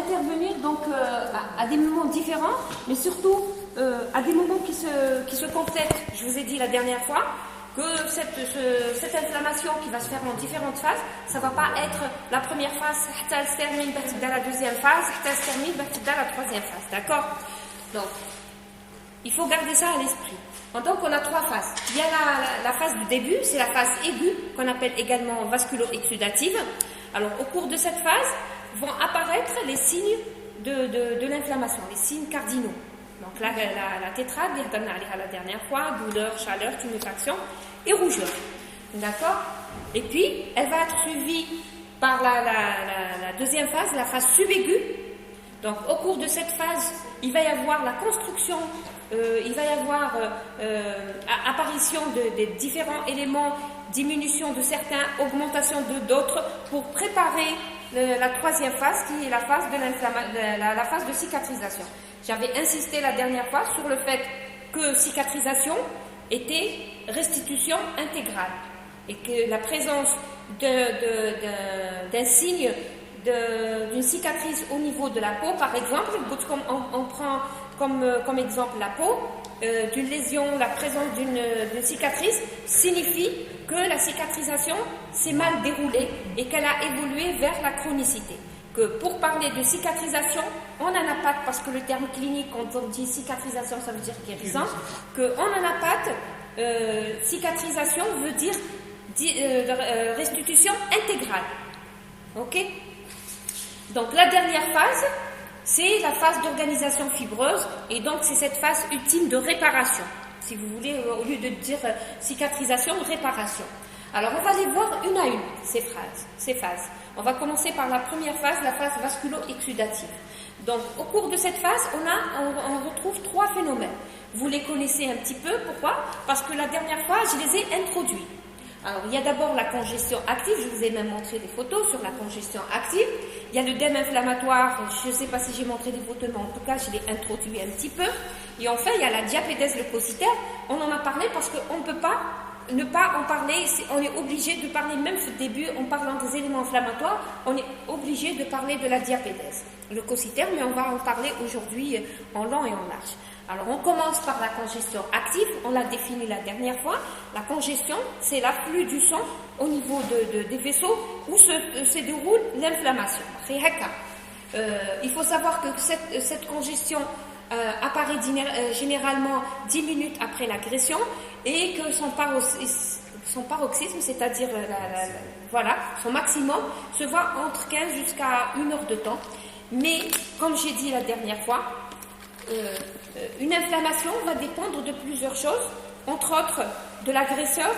intervenir donc à des moments différents, mais surtout à des moments qui se complètent. Je vous ai dit la dernière fois que cette inflammation qui va se faire en différentes phases, ça ne va pas être la première phase, elle se termine dans la deuxième phase, elle se termine dans la troisième phase, d'accord? Donc, il faut garder ça à l'esprit. Donc, on a trois phases. Il y a la phase du début, c'est la phase aiguë, qu'on appelle également vasculo-exsudative. Alors, au cours de cette phase, vont apparaître les signes de l'inflammation, les signes cardinaux. Donc là, la tétrade, la dernière fois, douleur, chaleur, tuméfaction et rougeur. D'accord? Et puis, elle va être suivie par la deuxième phase, la phase subaiguë. Donc, au cours de cette phase, il va y avoir la construction, il va y avoir apparition de différents éléments, diminution de certains, augmentation d'autres, pour préparer la troisième phase, qui est la phase la phase de cicatrisation. J'avais insisté la dernière fois sur le fait que cicatrisation était restitution intégrale et que la présence d'un signe d'une cicatrice au niveau de la peau, par exemple, on prend comme exemple la peau, d'une lésion, la présence d'une cicatrice signifie que la cicatrisation s'est mal déroulée et qu'elle a évolué vers la chronicité. Que pour parler de cicatrisation, on n'en a pas, parce que le terme clinique, quand on dit cicatrisation, ça veut dire guérison, qu'on n'en a pas, cicatrisation veut dire restitution intégrale. Ok? Donc la dernière phase, c'est la phase d'organisation fibreuse, et donc c'est cette phase ultime de réparation. Si vous voulez, au lieu de dire cicatrisation, réparation. Alors on va les voir une à une, ces phases. On va commencer par la première phase, la phase vasculo-exsudative. Donc au cours de cette phase, on retrouve trois phénomènes. Vous les connaissez un petit peu, pourquoi? Parce que la dernière fois, je les ai introduits. Alors il y a d'abord la congestion active, je vous ai même montré des photos sur la congestion active. Il y a le dème inflammatoire, je ne sais pas si j'ai montré des photos, mais en tout cas je l'ai introduit un petit peu. Et enfin il y a la diabétès leucocytaire, on en a parlé parce qu'on ne peut pas ne pas en parler, on est obligé de parler, même au début, en parlant des éléments inflammatoires, on est obligé de parler de la diabète leucocytaire, mais on va en parler aujourd'hui en long et en large. Alors, on commence par la congestion active, on l'a définie la dernière fois. La congestion, c'est l'afflux du sang au niveau des vaisseaux où se déroule l'inflammation. Il faut savoir que cette congestion apparaît généralement 10 minutes après l'agression et que son paroxysme, c'est-à-dire son maximum, se voit entre 15 jusqu'à 1 heure de temps. Mais, comme j'ai dit la dernière fois, une inflammation va dépendre de plusieurs choses, entre autres de l'agresseur,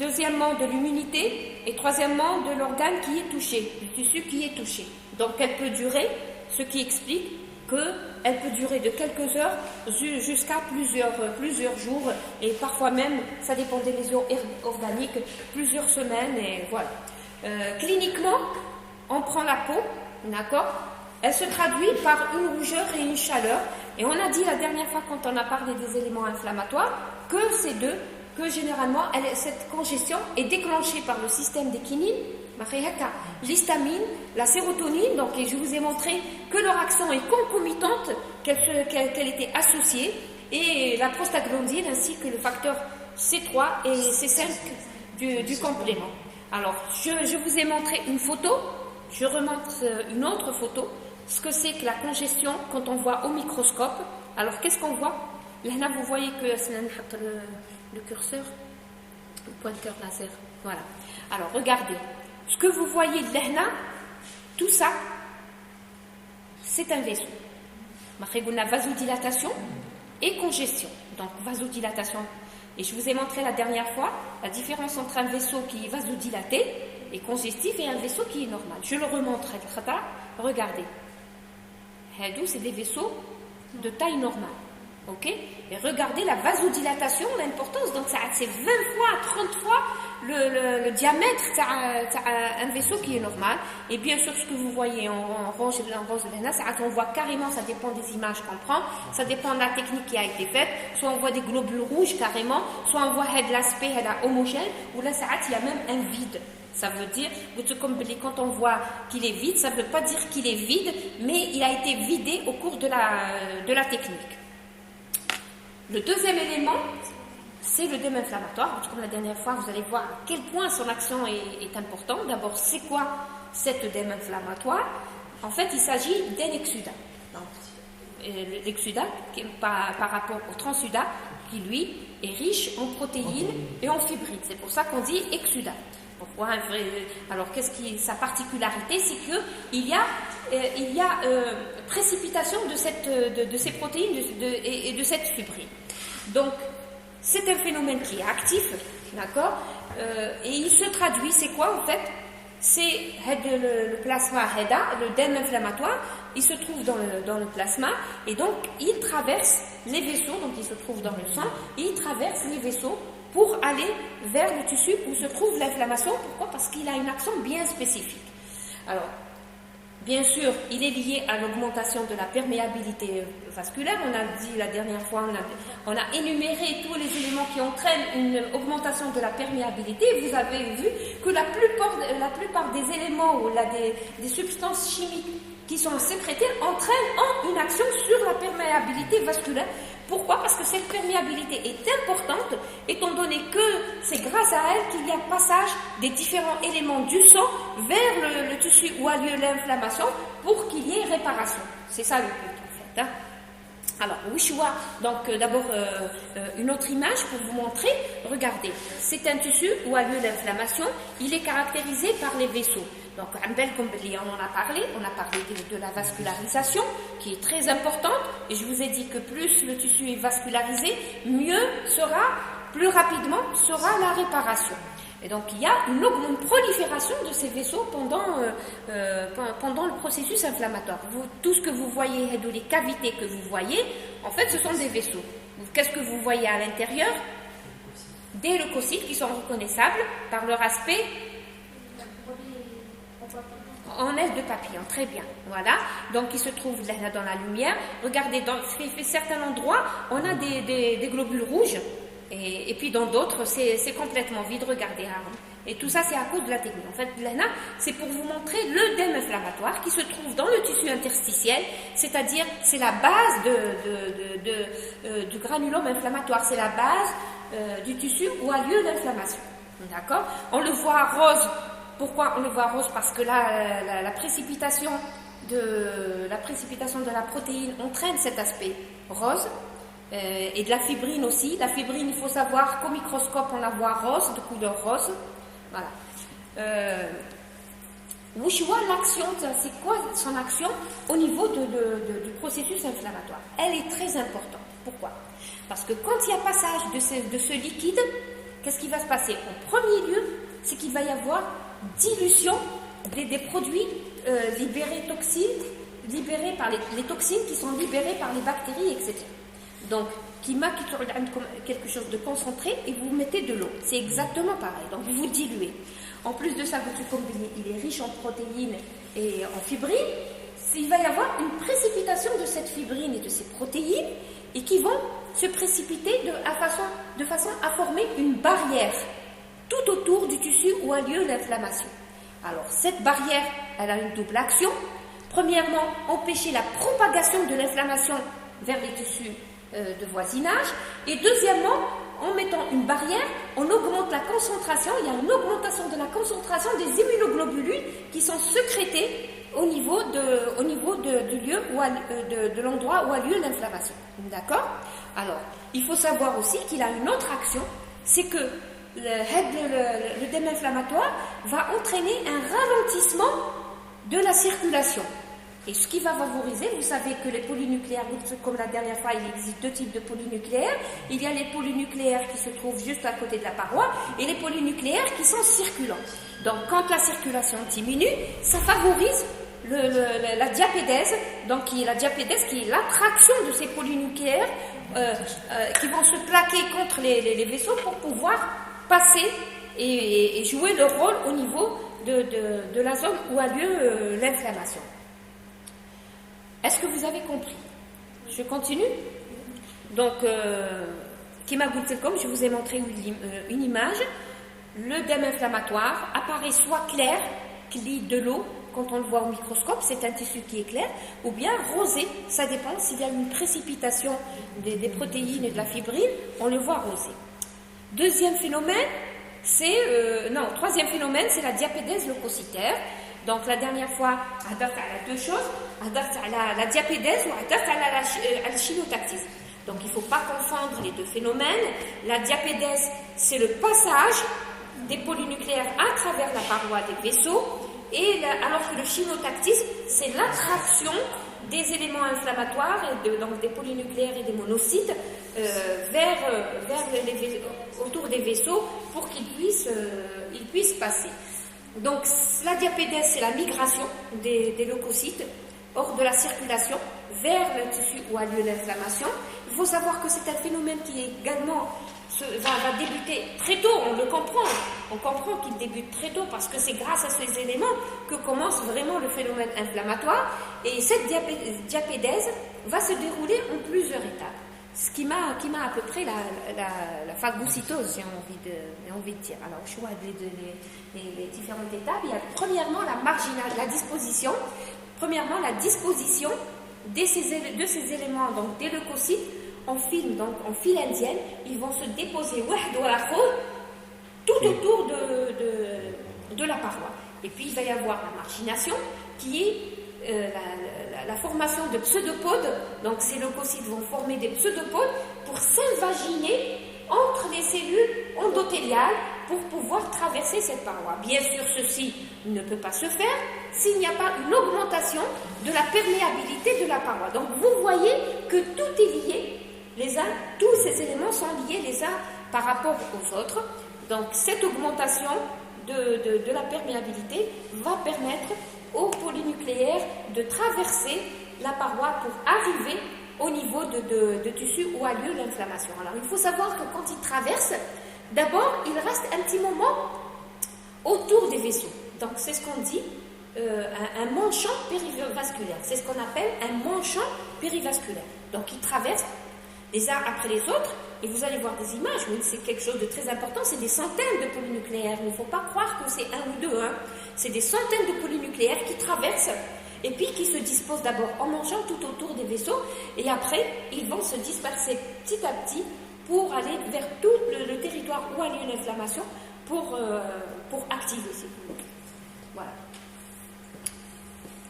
deuxièmement de l'immunité et troisièmement de l'organe qui est touché, du tissu qui est touché. Donc elle peut durer, ce qui explique qu'elle peut durer de quelques heures jusqu'à plusieurs jours et parfois même, ça dépend des lésions organiques, plusieurs semaines et voilà. Cliniquement, on prend la peau, d'accord? Elle se traduit par une rougeur et une chaleur. Et on a dit la dernière fois quand on a parlé des éléments inflammatoires que généralement cette congestion est déclenchée par le système des kinines, l'histamine, la sérotonine, et je vous ai montré que leur action est concomitante, qu'elle était associée, et la prostaglandine ainsi que le facteur C3 et C5 du complément. Alors, je vous ai montré une photo, je remonte une autre photo, ce que c'est que la congestion quand on voit au microscope. Alors, qu'est-ce qu'on voit? Là, vous voyez que le curseur, le pointeur laser, voilà. Alors, regardez. Ce que vous voyez là, tout ça, c'est un vaisseau. On a vasodilatation et congestion. Donc, vasodilatation. Et je vous ai montré la dernière fois la différence entre un vaisseau qui est vasodilaté et congestif et un vaisseau qui est normal. Je le remontre. Regardez. C'est des vaisseaux de taille normale. Ok? Et regardez la vasodilatation, l'importance. Donc, c'est 20 fois, 30 fois le diamètre d'un vaisseau qui est normal. Et bien sûr, ce que vous voyez en rouge là, on voit carrément, ça dépend des images qu'on prend, ça dépend de la technique qui a été faite. Soit on voit des globules rouges carrément, soit on voit l'aspect homogène, ou là, il y a même un vide. Ça veut dire, quand on voit qu'il est vide, ça ne veut pas dire qu'il est vide, mais il a été vidé au cours de la technique. Le deuxième élément, c'est l'œdème inflammatoire. Comme la dernière fois, vous allez voir à quel point son action est importante. D'abord, c'est quoi cet œdème inflammatoire? En fait, il s'agit d'un exsudat. L'exsudat, par rapport au transsudat, qui lui est riche en protéines et en fibrines. C'est pour ça qu'on dit exsudat. Pourquoi? Alors, sa particularité, c'est qu'il y a précipitation de ces protéines et de cette fibrine. Donc, c'est un phénomène qui est actif, d'accord, et il se traduit, c'est quoi en fait? C'est le plasma, l'œdème inflammatoire, il se trouve dans le plasma, et donc il traverse les vaisseaux, donc il se trouve dans le sang, et il traverse les vaisseaux pour aller vers le tissu où se trouve l'inflammation. Pourquoi? Parce qu'il a une action bien spécifique. Alors, bien sûr, il est lié à l'augmentation de la perméabilité vasculaire. On a dit la dernière fois, on a énuméré tous les éléments qui entraînent une augmentation de la perméabilité. Vous avez vu que la plupart des éléments ou des substances chimiques qui sont sécrétées entraînent une action sur la perméabilité vasculaire. Pourquoi? Parce que cette perméabilité est importante, étant donné que c'est grâce à elle qu'il y a passage des différents éléments du sang vers le tissu où a lieu l'inflammation pour qu'il y ait réparation. C'est ça le but en fait. Alors, Wishiwa, donc d'abord une autre image pour vous montrer. Regardez, c'est un tissu où a lieu l'inflammation. Il est caractérisé par les vaisseaux. Donc, on en a parlé de la vascularisation qui est très importante. Et je vous ai dit que plus le tissu est vascularisé, plus rapidement sera la réparation. Et donc, il y a une prolifération de ces vaisseaux pendant le processus inflammatoire. Tout ce que vous voyez, les cavités que vous voyez, en fait, ce sont des vaisseaux. Qu'est-ce que vous voyez à l'intérieur? Des leucocytes qui sont reconnaissables par leur aspect en aile de papillon, très bien, voilà, donc il se trouve là dans la lumière. Regardez, dans certains endroits, on a des globules rouges, et puis dans d'autres, c'est complètement vide, regardez, et tout ça, c'est à cause de la technique. En fait, là, c'est pour vous montrer l'œdème inflammatoire qui se trouve dans le tissu interstitiel, c'est-à-dire, c'est la base du granulome inflammatoire, c'est la base du tissu où a lieu l'inflammation, d'accord? On le voit rose. Pourquoi on le voit rose? Parce que là, la précipitation de la protéine entraîne cet aspect rose, et de la fibrine aussi. La fibrine, il faut savoir qu'au microscope, on la voit rose, de couleur rose. Voilà. Wishiwa, l'action, c'est quoi son action au niveau du processus inflammatoire? Elle est très importante. Pourquoi? Parce que quand il y a passage de ce liquide, qu'est-ce qui va se passer? En premier lieu, c'est qu'il va y avoir dilution des produits libérés par les toxines qui sont libérées par les bactéries, etc. Donc, qui quelque chose de concentré et vous mettez de l'eau. C'est exactement pareil. Donc, vous diluez. En plus de ça, votre combiné, il est riche en protéines et en fibrines. Il va y avoir une précipitation de cette fibrine et de ces protéines et qui vont se précipiter de façon à former une barrière tout autour du tissu où a lieu l'inflammation. Alors, cette barrière, elle a une double action. Premièrement, empêcher la propagation de l'inflammation vers les tissus de voisinage. Et deuxièmement, en mettant une barrière, on augmente la concentration. Il y a une augmentation de la concentration des immunoglobules qui sont sécrétés au niveau du lieu de l'endroit où a lieu l'inflammation. D'accord? Alors, il faut savoir aussi qu'il a une autre action, c'est que l'œdème inflammatoire va entraîner un ralentissement de la circulation. Et ce qui va favoriser, vous savez que les polynucléaires, comme la dernière fois, il existe deux types de polynucléaires. Il y a les polynucléaires qui se trouvent juste à côté de la paroi et les polynucléaires qui sont circulants. Donc, quand la circulation diminue, ça favorise la diapédèse, donc la diapédèse qui est l'attraction de ces polynucléaires qui vont se plaquer contre les vaisseaux pour pouvoir passer et jouer leur rôle au niveau de la zone où a lieu l'inflammation. Est-ce que vous avez compris? Je continue. Donc, comme je vous ai montré une image, le dème inflammatoire apparaît soit clair, qui lit de l'eau, quand on le voit au microscope, c'est un tissu qui est clair, ou bien rosé, ça dépend s'il y a une précipitation des protéines et de la fibrine, on le voit rosé. Troisième phénomène, c'est la diapédèse leucocytaire. Donc la dernière fois, on a deux choses, la diapédèse ou la chimiotaxis. Donc il ne faut pas confondre les deux phénomènes. La diapédèse, c'est le passage des polynucléaires à travers la paroi des vaisseaux, alors que le chimiotaxis, c'est l'attraction des éléments inflammatoires, donc des polynucléaires et des monocytes, autour des vaisseaux pour qu'ils puissent passer. Donc la diapédèse, c'est la migration des leucocytes hors de la circulation vers le tissu où a lieu l'inflammation. Il faut savoir que c'est un phénomène qui également va débuter très tôt, on le comprend. On comprend qu'il débute très tôt parce que c'est grâce à ces éléments que commence vraiment le phénomène inflammatoire. Et cette diapédèse va se dérouler en plusieurs étapes. Ce qui m'a à peu près la phagocytose, j'ai envie de dire. Alors, je vois les différentes étapes. Il y a premièrement la disposition. Premièrement, la disposition de ces éléments, donc des leucocytes, en file indienne, ils vont se déposer tout autour de la paroi. Et puis, il va y avoir la margination, qui est la formation de pseudopodes. Donc, ces leucocytes vont former des pseudopodes pour s'invaginer entre les cellules endothéliales pour pouvoir traverser cette paroi. Bien sûr, ceci ne peut pas se faire s'il n'y a pas une augmentation de la perméabilité de la paroi. Donc, vous voyez que tout est lié. Tous ces éléments sont liés les uns par rapport aux autres. Donc, cette augmentation de la perméabilité va permettre aux polynucléaires de traverser la paroi pour arriver au niveau de tissu où a lieu l'inflammation. Alors, il faut savoir que quand ils traversent, d'abord, il reste un petit moment autour des vaisseaux. Donc, c'est ce qu'on dit, un manchon périvasculaire. C'est ce qu'on appelle un manchon périvasculaire. Donc, ils traversent les uns après les autres, et vous allez voir des images, mais c'est quelque chose de très important, c'est des centaines de polynucléaires. Il ne faut pas croire que c'est un ou deux, c'est des centaines de polynucléaires qui traversent, et puis qui se disposent d'abord en mangeant tout autour des vaisseaux, et après, ils vont se disperser petit à petit pour aller vers tout le territoire où a lieu l'inflammation pour activer ces polynucléaires. Voilà.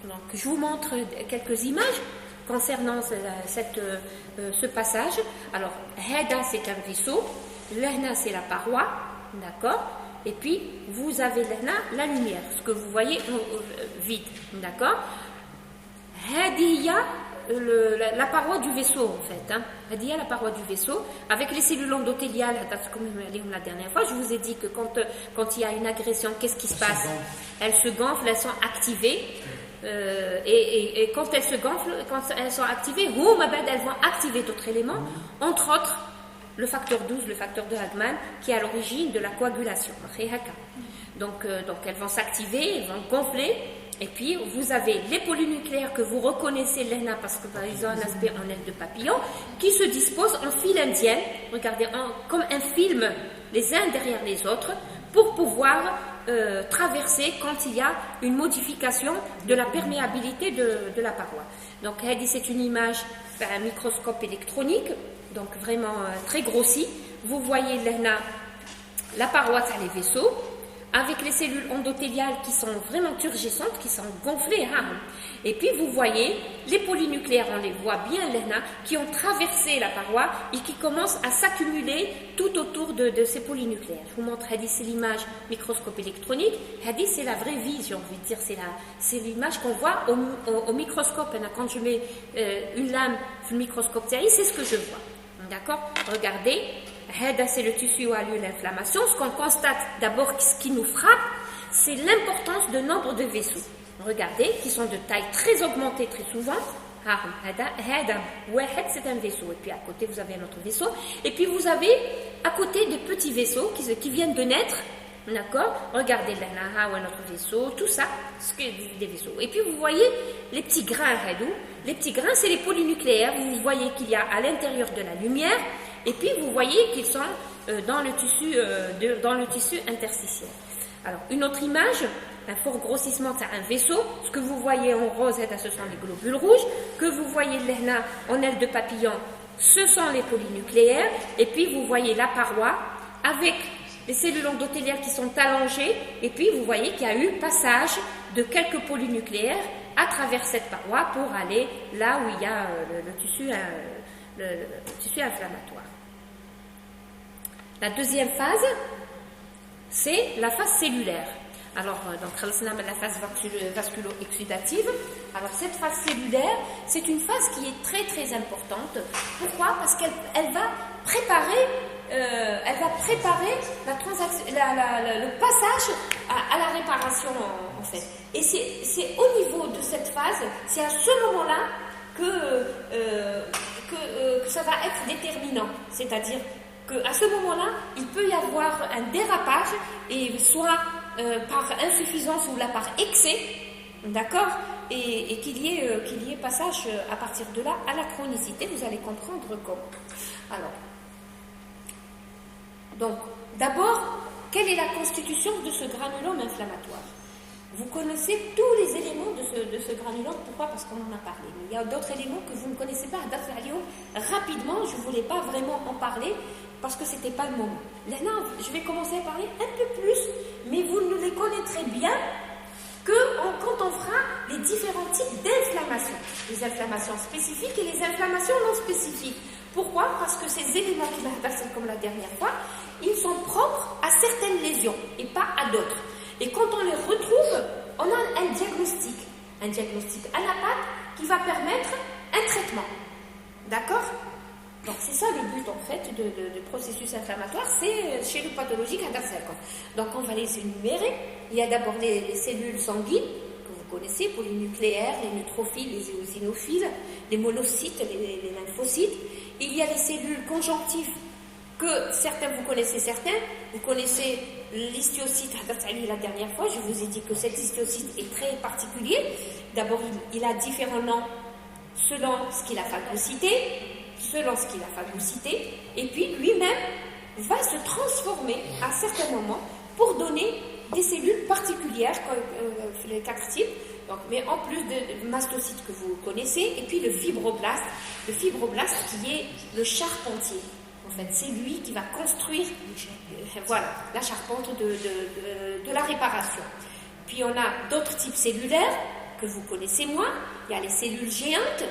Donc, je vous montre quelques images concernant ce passage. Alors, Heda, c'est un vaisseau, Lehna, c'est la paroi, d'accord? Et puis, vous avez Lehna, la lumière, ce que vous voyez vide, d'accord? Hadiya, la paroi du vaisseau, en fait. Hadiya, la paroi du vaisseau, avec les cellules endothéliales, comme la dernière fois, je vous ai dit que quand il y a une agression, qu'est-ce qui se passe? Elles se gonflent, elles sont activées. Et quand elles se gonflent, quand elles sont activées, elles vont activer d'autres éléments, entre autres le facteur 12, le facteur de Hagman, qui est à l'origine de la coagulation. Donc elles vont s'activer, elles vont gonfler, et puis vous avez les polynucléaires que vous reconnaissez, l'ENA, parce qu'ils ont un aspect en aile de papillon, qui se disposent en file indienne, regardez, comme un film, les uns derrière les autres, pour pouvoir traverser quand il y a une modification de la perméabilité de la paroi. Donc, c'est une image par un microscope électronique, donc vraiment très grossi. Vous voyez la paroi, ça les vaisseaux, avec les cellules endothéliales qui sont vraiment turgescentes, qui sont gonflées. Et puis vous voyez les polynucléaires, on les voit bien, qui ont traversé la paroi et qui commencent à s'accumuler tout autour de ces polynucléaires. Je vous montre, c'est l'image microscope électronique. C'est la vraie vie, j'ai envie de dire, c'est l'image qu'on voit au microscope. Quand je mets une lame sur le microscope, c'est ce que je vois. D'accord? Regardez. C'est le tissu où a lieu l'inflammation. Ce qu'on constate d'abord, ce qui nous frappe, c'est l'importance de nombre de vaisseaux. regardez, qui sont de taille très augmentée très souvent. C'est un vaisseau. Et puis à côté, vous avez un autre vaisseau. Et puis vous avez à côté des petits vaisseaux qui viennent de naître. D'accord? Regardez là, un autre vaisseau, tout ça, c'est des vaisseaux. Et puis vous voyez les petits grains. Les petits grains, c'est les polynucléaires. Vous voyez qu'il y a à l'intérieur de la lumière. Et puis vous voyez qu'ils sont dans le tissu interstitiel. Alors, une autre image, un fort grossissement, c'est un vaisseau. Ce que vous voyez en rose, ce sont les globules rouges. Que vous voyez là, en aile de papillon, ce sont les polynucléaires. Et puis, vous voyez la paroi avec les cellules endothéliales qui sont allongées. Et puis, vous voyez qu'il y a eu passage de quelques polynucléaires à travers cette paroi pour aller là où il y a le tissu inflammatoire. La deuxième phase, c'est la phase cellulaire. Alors, donc, la phase vasculo-exudative. Alors, cette phase cellulaire, c'est une phase qui est très très importante. Pourquoi? Parce qu'elle va préparer, le passage à la réparation en fait. Et c'est au niveau de cette phase, c'est à ce moment-là que ça va être déterminant. C'est-à-dire qu'à ce moment-là, il peut y avoir un dérapage, et soit par insuffisance ou là par excès, d'accord, et qu'il y ait passage à partir de là à la chronicité. Vous allez comprendre comment. Alors, donc, d'abord, quelle est la constitution de ce granulome inflammatoire? Vous connaissez tous les éléments de ce granulome. Pourquoi? Parce qu'on en a parlé. Mais il y a d'autres éléments que vous ne connaissez pas. Rapidement, je ne voulais pas vraiment en parler parce que ce n'était pas le moment. Là, je vais commencer à parler un peu plus, mais vous ne les connaîtrez bien quand on fera les différents types d'inflammations. Les inflammations spécifiques et les inflammations non spécifiques. Pourquoi? Parce que ces éléments qui vont passer comme la dernière fois, ils sont propres à certaines lésions et pas à d'autres. Et quand on les retrouve, on a un diagnostic à la patte qui va permettre un traitement. D'accord? Donc c'est ça le but en fait du processus inflammatoire, c'est chez le pathologique à Darzelkov. Donc on va les énumérer. Il y a d'abord les cellules sanguines, que vous connaissez, polynucléaires, les neutrophiles, les éosinophiles, les monocytes, les lymphocytes. Il y a les cellules conjonctives, que certains vous connaissez, vous connaissez l'histiocyte, la dernière fois, je vous ai dit que cet histiocyte est très particulier. D'abord, il a différents noms selon ce qu'il a phagocyté, et puis lui-même va se transformer à certains moments pour donner des cellules particulières, les 4 types. Donc, mais en plus de mastocytes que vous connaissez, et puis le fibroblaste qui est le charpentier. En fait, c'est lui qui va construire la charpente de la réparation. Puis on a d'autres types cellulaires que vous connaissez moins. Il y a les cellules géantes,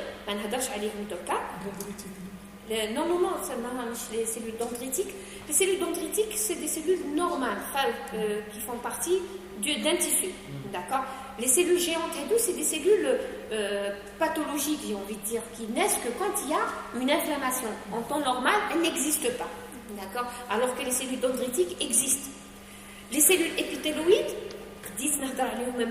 les cellules dendritiques. Les cellules dendritiques, c'est des cellules normales qui font partie d'un tissu. D'accord? Les cellules géantes c'est des cellules pathologiques, j'ai envie de dire, qui naissent que quand il y a une inflammation. En temps normal, elles n'existent pas. D'accord? Alors que les cellules dendritiques existent. Les cellules épithéloïdes, disent un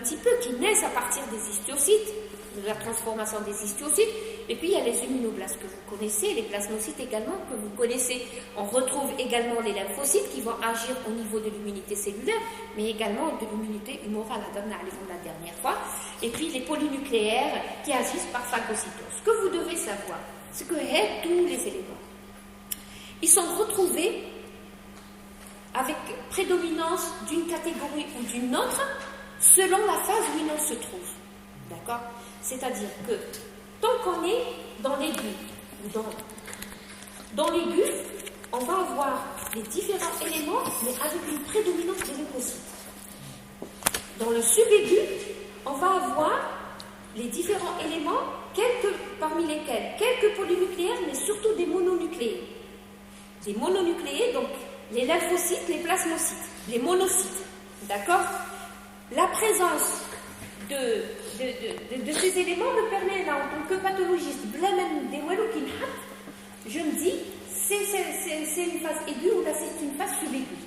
petit peu, qui naissent à partir des histiocytes, de la transformation des histiocytes. Et puis il y a les immunoblastes que vous connaissez, les plasmocytes également que vous connaissez. On retrouve également les lymphocytes qui vont agir au niveau de l'immunité cellulaire, mais également de l'immunité humorale, la dernière fois. Et puis les polynucléaires qui agissent par phagocytose. Ce que vous devez savoir, c'est que tous les éléments, ils sont retrouvés avec prédominance d'une catégorie ou d'une autre selon la phase où ils se trouvent. D'accord? C'est-à-dire que tant qu'on est dans l'aigu, dans l'aigu, on va avoir les différents éléments, mais avec une prédominance des leucocytes. Dans le subaigu, on va avoir les différents éléments, parmi lesquels quelques polynucléaires, mais surtout des mononucléés. Des mononucléés, donc les lymphocytes, les plasmocytes, les monocytes. D'accord? La présence de ces éléments me permet, là, en tant que pathologiste, je me dis, c'est une phase aiguë ou là c'est une phase subaiguë.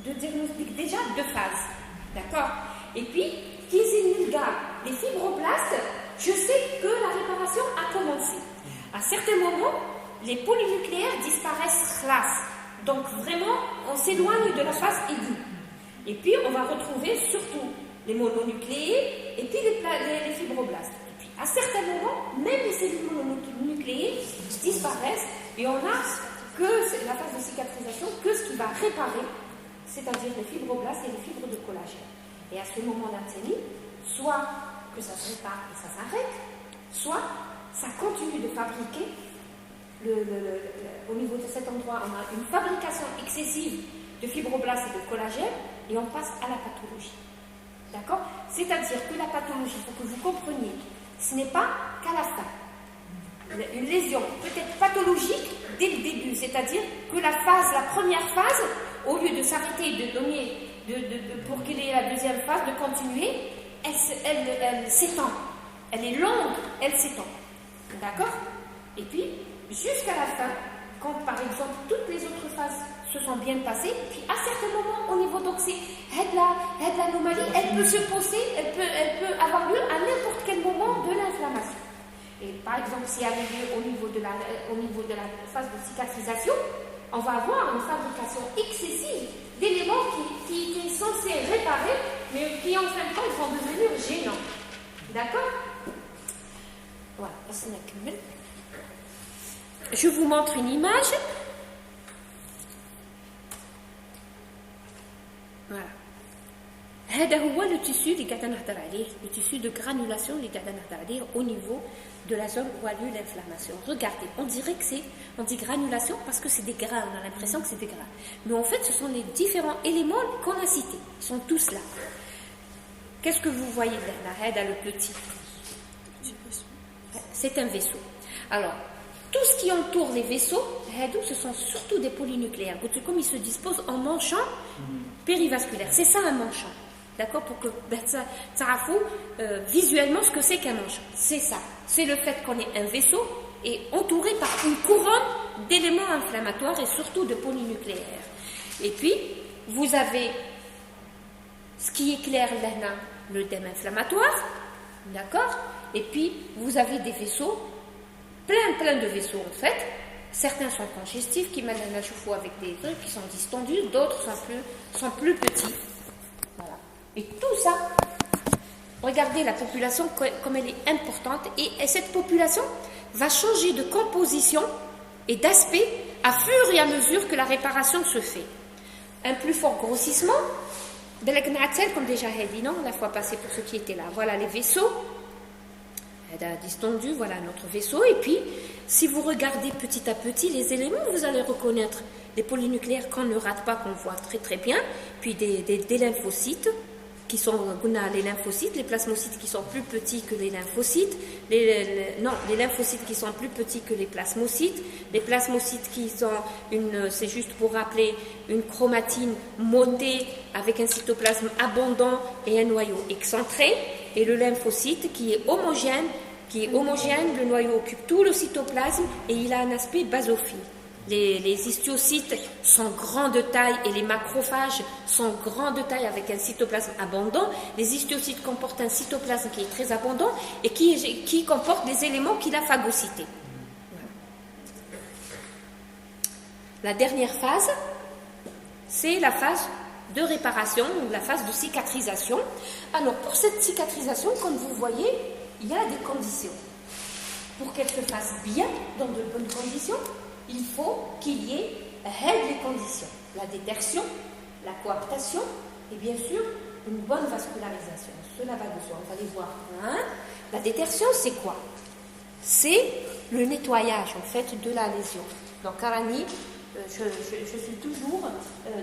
De diagnostic, déjà 2 phases. D'accord? Et puis, les fibroblastes, je sais que la réparation a commencé. À certains moments, les polynucléaires disparaissent khlas. Donc vraiment, on s'éloigne de la phase aiguë. Et puis, on va retrouver surtout les mononucléés et puis les fibroblastes. Et puis, à certains moments, même les cellules mononucléées disparaissent et on a que la phase de cicatrisation, que ce qui va réparer, c'est-à-dire les fibroblastes et les fibres de collagène. Et à ce moment-là, soit que ça se répare et ça s'arrête, soit ça continue de fabriquer. Au niveau de cet endroit, on a une fabrication excessive de fibroblastes et de collagène et on passe à la pathologie. D'accord? C'est-à-dire que la pathologie, il faut que vous compreniez, ce n'est pas qu'à la fin. Une lésion peut être pathologique dès le début, c'est-à-dire que la première phase, au lieu de s'arrêter, de donner, pour qu'il ait la deuxième phase, de continuer, elle s'étend. Elle est longue, elle s'étend. D'accord? Et puis, jusqu'à la fin, quand par exemple toutes les autres phases se sont bien passées, puis à certains moments, au niveau donc c'est l'anomalie, elle peut se poser, elle peut avoir lieu à n'importe quel moment de l'inflammation. Et par exemple, si elle a lieu au niveau de la phase de cicatrisation, on va avoir une fabrication excessive d'éléments qui est censé réparer, mais qui en fin de compte vont devenir gênants. D'accord? Voilà, je vous montre une image. Voilà. هذا هو le tissu اللي قاعده نهضر عليه, le tissu de granulation اللي قاعده نهضر عليه au niveau de la zone où a lieu l'inflammation. Regardez, on dirait que on dit granulation parce que c'est des grains, on a l'impression que c'est des grains. Mais en fait, ce sont les différents éléments qu'on a cités. Ils sont tous là. Qu'est-ce que vous voyez là, هذا le petit? C'est un vaisseau. Alors, tout ce qui entoure les vaisseaux, ce sont surtout des polynucléaires. Comme ils se disposent en manchant périvasculaire. C'est ça un manchant. D'accord? Pour que ça visuellement ce que c'est qu'un manchant. C'est ça. C'est le fait qu'on ait un vaisseau et entouré par une couronne d'éléments inflammatoires et surtout de polynucléaires. Et puis, vous avez ce qui éclaire l'œdème inflammatoire. D'accord? Et puis, vous avez des vaisseaux, plein de vaisseaux en fait. Certains sont congestifs, qui mènent à la chauffe avec des trucs qui sont distendus, d'autres sont plus petits. Voilà. Et tout ça, regardez la population comme elle est importante, et cette population va changer de composition et d'aspect à fur et à mesure que la réparation se fait. Un plus fort grossissement, comme déjà dit, non, la fois passée pour ceux qui étaient là. Voilà les vaisseaux. Distendu, voilà notre vaisseau. Et puis, si vous regardez petit à petit les éléments, vous allez reconnaître les polynucléaires qu'on ne rate pas, qu'on voit très très bien, puis des lymphocytes, qui sont, les lymphocytes, les plasmocytes qui sont plus petits que les lymphocytes, les lymphocytes qui sont plus petits que les plasmocytes qui sont c'est juste pour rappeler, une chromatine motée avec un cytoplasme abondant et un noyau excentré, et le lymphocyte qui est homogène, le noyau occupe tout le cytoplasme et il a un aspect basophile. Les histiocytes sont grands de taille et les macrophages sont grands de taille avec un cytoplasme abondant. Les histiocytes comportent un cytoplasme qui est très abondant et qui comporte des éléments qu'il a phagocytés. La dernière phase, c'est la phase de réparation ou la phase de cicatrisation. Alors, pour cette cicatrisation, comme vous voyez, il y a des conditions. Pour qu'elle se fasse bien, dans de bonnes conditions, il faut qu'il y ait les conditions. La détertion, la coaptation et bien sûr une bonne vascularisation. Cela va de soi, on va les voir. La détertion, c'est quoi? C'est le nettoyage en fait de la lésion. Donc Arani, je suis toujours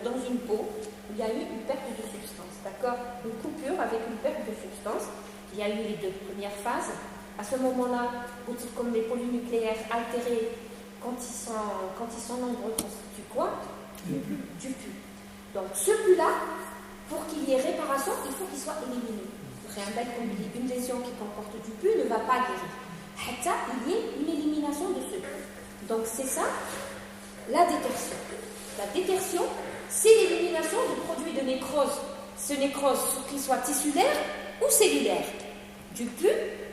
dans une peau où il y a eu une perte de substance, d'accord? Une coupure avec une perte de substance. Il y a eu les deux premières phases. À ce moment-là, comme les polynucléaires altérés, quand ils sont nombreux, constituent quoi? Du pus. Donc ce pus-là, pour qu'il y ait réparation, il faut qu'il soit éliminé. Une lésion qui comporte du pus ne va pas guérir. Il y ait une élimination de ce pus. Donc c'est ça, la détertion. La détertion, c'est l'élimination du produit de nécrose. Ce nécrose, qu'il soit tissulaire ou cellulaire, du pus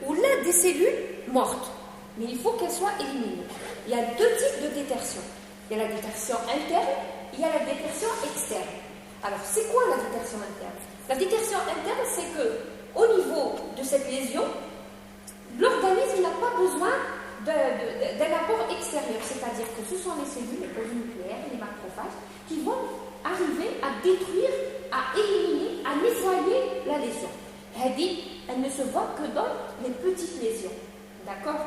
ou l'un des cellules mortes. Mais il faut qu'elles soient éliminées. Il y a deux types de détertion. Il y a la détertion interne, il y a la détertion externe. Alors, c'est quoi la détertion interne? La détertion interne, c'est que au niveau de cette lésion, l'organisme n'a pas besoin d'un apport extérieur, c'est-à-dire que ce sont les cellules, les polynucléaires, les macrophages, qui vont arriver à détruire, à éliminer, à nettoyer la lésion. Elle ne se voit que dans les petites lésions. D'accord?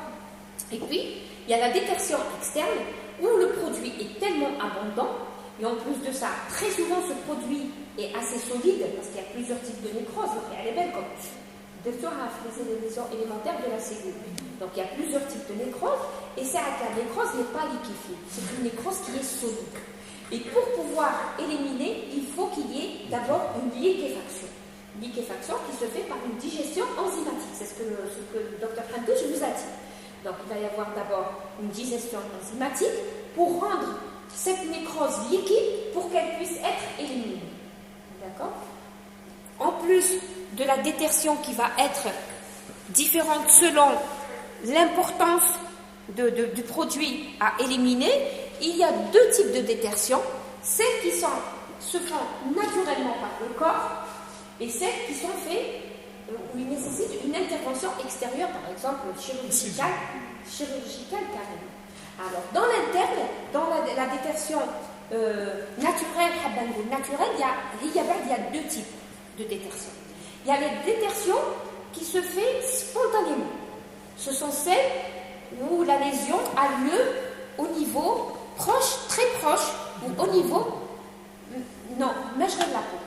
Et puis, il y a la détertion externe, où le produit est tellement abondant, et en plus de ça, très souvent ce produit est assez solide, parce qu'il y a plusieurs types de nécrose, elle est belle comme les lésions élémentaires de la cellule. Donc il y a plusieurs types de nécrose, et c'est à la nécrose n'est pas liquéfiée, c'est une nécrose qui est solide. Et pour pouvoir éliminer, il faut qu'il y ait d'abord une liquéfaction. Liquéfaction qui se fait par une digestion enzymatique, c'est ce que le docteur Prantouche vous a dit. Donc il va y avoir d'abord une digestion enzymatique pour rendre cette nécrose liquide pour qu'elle puisse être éliminée. D'accord? En plus de la détertion qui va être différente selon l'importance du produit à éliminer, il y a deux types de détertion. Celles qui se font naturellement par le corps et celles qui sont faites où il nécessite une intervention extérieure, par exemple chirurgicale carrément. Alors, dans l'interne, dans la détertion naturelle, il y a deux types de détertion. Il y a les détertions qui se fait spontanément. Ce sont celles où la lésion a lieu au niveau proche, très proche, ou au niveau, non, mesure de la peau,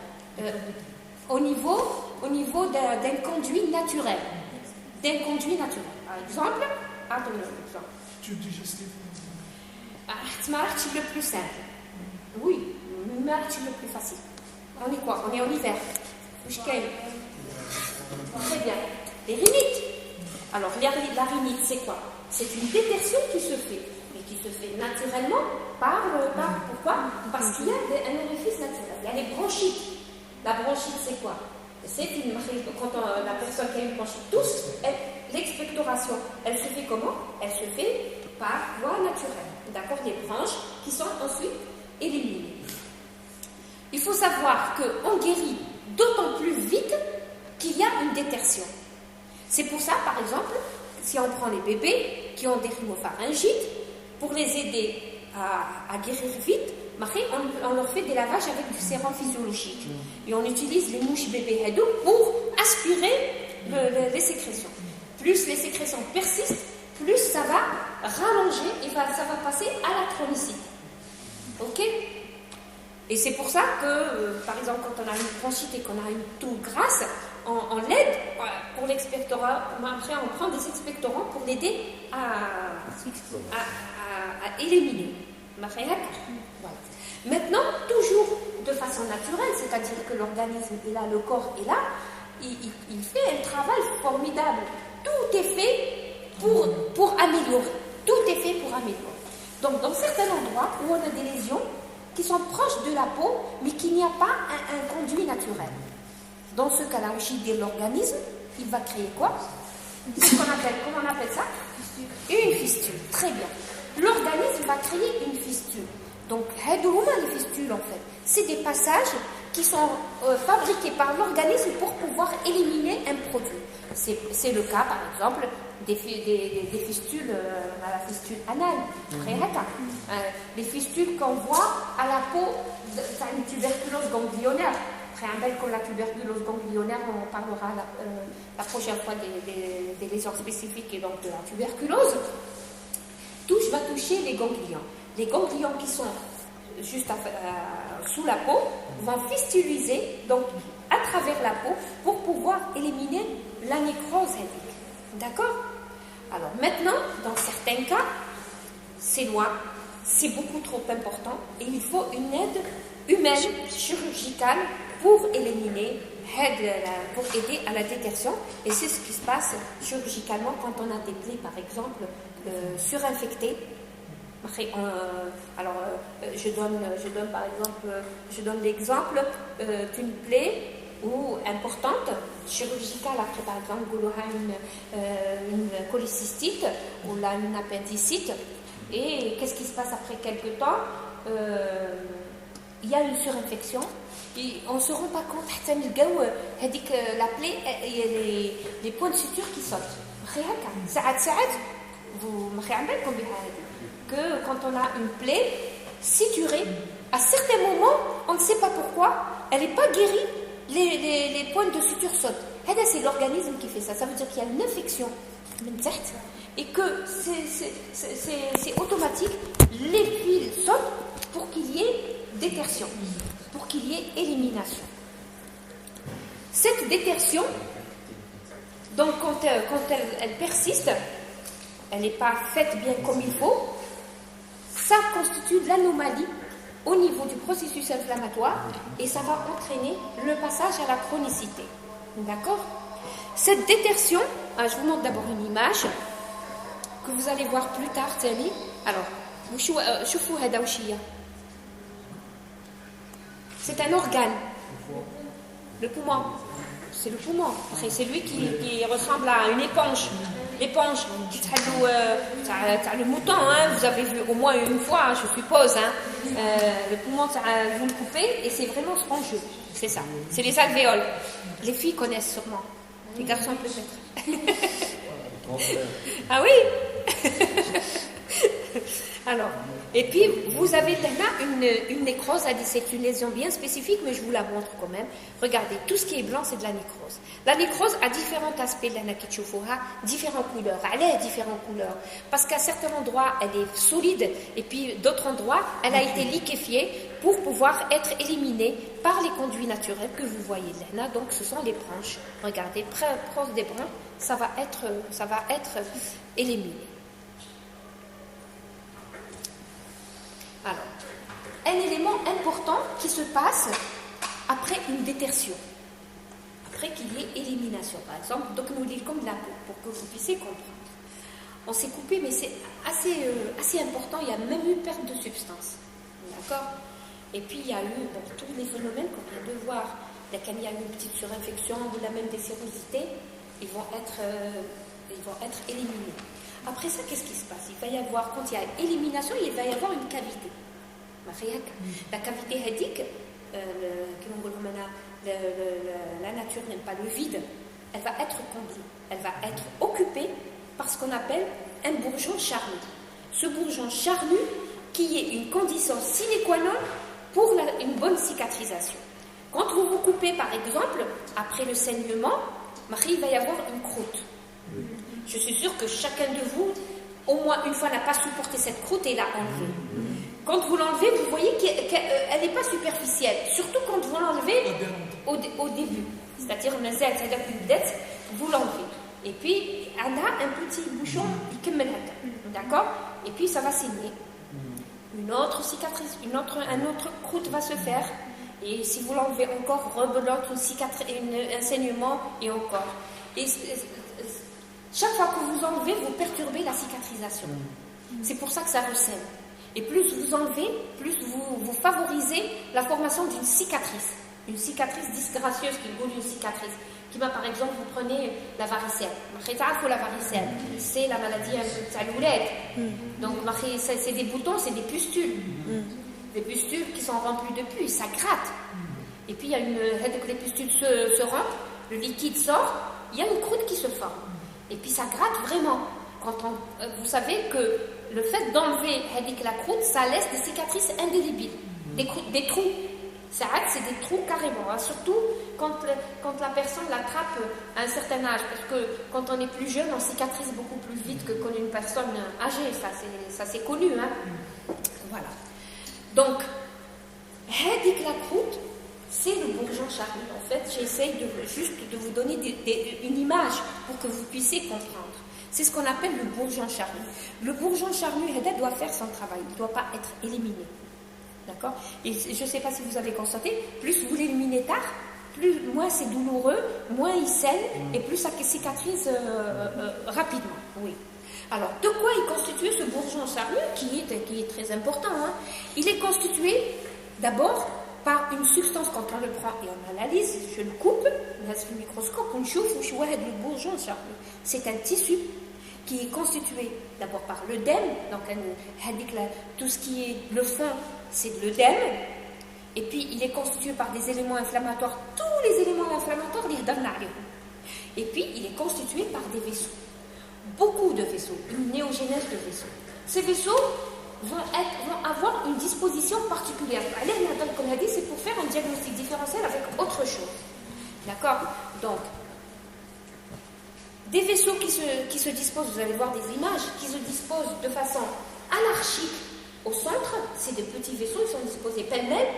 au niveau d'un conduit naturel. Par exemple, attendez un exemple. digestif. Le plus simple. Oui, le plus facile. On est quoi? On est en hiver. Très bien. Les rhinites. Alors, la rhinite, c'est quoi? C'est une détertion qui se fait, mais qui se fait naturellement pourquoi? Parce qu'il y a un orifice naturel. Il y a les bronchites. La bronchite, c'est quoi? Quand la personne qui a une bronchite tousse, l'expectoration, elle se fait comment? Elle se fait par voie naturelle. D'accord? Les branches qui sont ensuite éliminées. Il faut savoir qu'on guérit d'autant plus vite qu'il y a une détertion. C'est pour ça, par exemple, si on prend les bébés qui ont des rhinopharyngites, pour les aider à guérir vite, on leur fait des lavages avec du sérum physiologique. Et on utilise les mouches bébés hédou pour aspirer les sécrétions. Plus les sécrétions persistent, plus ça va rallonger et ça va passer à la chronicité. Ok? Et c'est pour ça que, par exemple, quand on a une bronchite et qu'on a une toux grasse, on l'aide pour l'expectorat. Après, on prend des expectorants pour l'aider à éliminer. Voilà. Maintenant, toujours de façon naturelle, c'est-à-dire que l'organisme est là, le corps est là, il fait un travail formidable. Tout est fait pour améliorer. Tout est fait pour améliorer. Donc, dans certains endroits où on a des lésions qui sont proches de la peau, mais qu'il n'y a pas un conduit naturel. Dans ce cas-là, de l'organisme, il va créer quoi? Comment on appelle ça? Une fistule. Très bien. L'organisme va créer une fistule. Donc, les fistules, en fait, c'est des passages qui sont fabriqués par l'organisme pour pouvoir éliminer un produit. C'est le cas, par exemple, des fistules, la fistule anale, les fistules qu'on voit à la peau, une tuberculose ganglionnaire. Comme la tuberculose ganglionnaire, on parlera la prochaine fois des lésions spécifiques et donc de la tuberculose. Va toucher les ganglions. Les ganglions qui sont juste sous la peau vont fistuliser donc à travers la peau pour pouvoir éliminer la nécrose hédique. D'accord? Alors maintenant, dans certains cas, c'est loin, c'est beaucoup trop important et il faut une aide humaine, chirurgicale pour éliminer, pour aider à la détertion. Et c'est ce qui se passe chirurgicalement quand on a des plaies, par exemple, surinfectées. Je donne l'exemple d'une plaie ou importante, chirurgicale, après par exemple, une cholécystite ou là, une appendicite. Et qu'est-ce qui se passe après quelques temps? Il y a une surinfection. Et on ne se rend pas compte, la plaie, il y a les points de suture qui sautent. Vous que quand on a une plaie suturée, à certains moments, on ne sait pas pourquoi, elle n'est pas guérie, les points de suture sautent. C'est l'organisme qui fait ça. Ça veut dire qu'il y a une infection et que c'est automatique, les fils sautent pour qu'il y ait détertion, pour qu'il y ait élimination. Cette détertion, donc quand elle persiste, elle n'est pas faite bien comme il faut, ça constitue de l'anomalie au niveau du processus inflammatoire et ça va entraîner le passage à la chronicité. D'accord? Cette détertion, je vous montre d'abord une image que vous allez voir plus tard, Tani. Alors, c'est un organe, le poumon. C'est le poumon. Après, c'est lui qui ressemble à une éponge. L'éponge, le mouton, hein, vous avez vu au moins une fois, je suppose. Hein, le poumon, vous le coupez et c'est vraiment spongieux. C'est ça. C'est les alvéoles. Les filles connaissent sûrement. Les garçons peut-être. Ah oui. Alors, et puis vous avez là une nécrose, c'est une lésion bien spécifique, mais je vous la montre quand même. Regardez, tout ce qui est blanc, c'est de la nécrose. La nécrose a différents aspects de la nakitchoufoura, différentes couleurs. Elle a différentes couleurs. Parce qu'à certains endroits, elle est solide, et puis d'autres endroits, elle a été liquéfiée pour pouvoir être éliminée par les conduits naturels que vous voyez là. Donc, ce sont les branches. Regardez, proche des branches, ça va être éliminé. Alors, un élément important qui se passe après une détertion, après qu'il y ait élimination. Par exemple, donc nous lisons comme de la peau, pour que vous puissiez comprendre. On s'est coupé, mais c'est assez important, il y a même eu perte de substance. D'accord? Et puis il y a eu tous les phénomènes qu'on vient de voir. Dès qu'il y a eu une petite surinfection ou la même des sérosités, ils vont être éliminés. Après ça, qu'est-ce qui se passe? Il va y avoir, quand il y a élimination, il va y avoir une cavité. La cavité hédique, la nature n'aime pas le vide, elle va être comblée, elle va être occupée par ce qu'on appelle un bourgeon charnu. Ce bourgeon charnu qui est une condition sine qua non pour une bonne cicatrisation. Quand vous vous coupez, par exemple, après le saignement, il va y avoir une croûte. Je suis sûre que chacun de vous, au moins une fois, n'a pas supporté cette croûte et l'a enlevée. Quand vous l'enlevez, vous voyez qu'elle n'est pas superficielle. Surtout quand vous l'enlevez au début. C'est-à-dire, vous l'enlevez. Et puis, elle a un petit bouchon, d'accord? Et puis, ça va saigner. Une autre cicatrice, un autre croûte va se faire. Et si vous l'enlevez encore, rebelote, un saignement et encore. Et chaque fois que vous enlevez, vous perturbez la cicatrisation. C'est pour ça que ça recèle. Et plus vous enlevez, plus vous favorisez la formation d'une cicatrice. Une cicatrice disgracieuse qui est une cicatrice. Qui va, par exemple, vous prenez la varicelle. La varicelle, c'est la maladie taloulette. Donc, c'est des boutons, c'est des pustules. Des pustules qui sont remplies de pus, ça gratte. Et puis, il y a les pustules se rompent, le liquide sort, il y a une croûte qui se forme. Et puis ça gratte vraiment. Vous savez que le fait d'enlever la croûte, ça laisse des cicatrices indélébiles, des trous. C'est des trous carrément, hein. Surtout quand la personne l'attrape à un certain âge. Parce que quand on est plus jeune, on cicatrise beaucoup plus vite que quand une personne âgée. Ça c'est connu. Hein. Voilà. Donc, la croûte, c'est le bourgeon charnu. En fait, j'essaye juste de vous donner une image pour que vous puissiez comprendre. C'est ce qu'on appelle le bourgeon charnu. Le bourgeon charnu, doit faire son travail. Il ne doit pas être éliminé. D'accord? Et je ne sais pas si vous avez constaté, plus vous l'éliminez tard, moins c'est douloureux, moins il saigne et plus ça cicatrise rapidement. Oui. Alors, de quoi est constitué ce bourgeon charnu qui est très important, hein? Il est constitué d'abord par une substance, quand on le prend et on analyse, je le coupe, on laisse le microscope, on chauffe, on choisit le bourgeon charnu. C'est un tissu qui est constitué d'abord par l'œdème, donc tout ce qui est le fond, c'est de l'œdème, et puis il est constitué par des éléments inflammatoires, tous les éléments inflammatoires, et puis il est constitué par des vaisseaux, beaucoup de vaisseaux, une néogénèse de vaisseaux. Ces vaisseaux vont avoir une disposition particulière. Comme on a dit, c'est pour faire un diagnostic différentiel avec autre chose. D'accord? Donc, des vaisseaux qui se disposent, vous allez voir des images, qui se disposent de façon anarchique au centre, c'est des petits vaisseaux, ils sont disposés pêle-mêle,